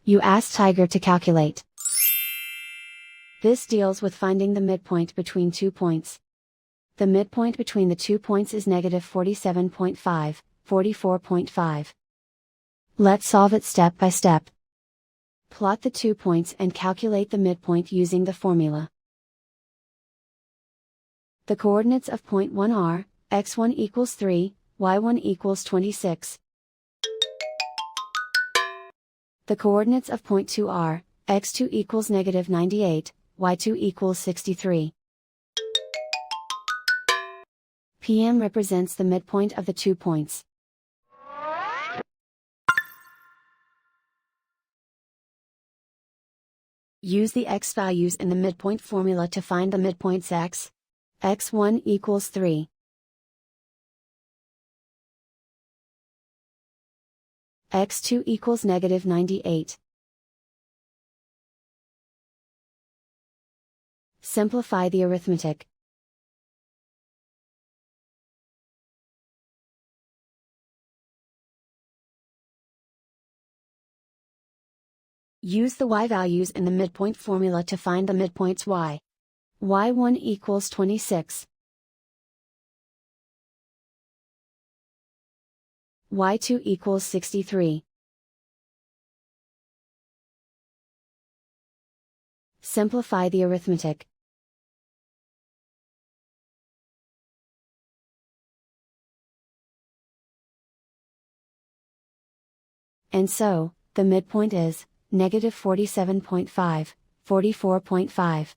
You ask Tiger to calculate. This deals with finding the midpoint between 2 points. The midpoint between the 2 points is negative 47.5, 44.5. Let's solve it step by step. Plot the 2 points and calculate the midpoint using the formula. The coordinates of point 1 are, x1 equals 3, y1 equals 26. The coordinates of point 2 are, x2 equals negative 98, y2 equals 63. PM represents the midpoint of the 2 points. Use the x values in the midpoint formula to find the midpoints x. x1 equals 3. x2 equals negative 98. Simplify the arithmetic. Use the y values in the midpoint formula to find the midpoints y. y1 equals 26. y2 equals 63. Simplify the arithmetic. And so, the midpoint is negative 47.5, 44.5.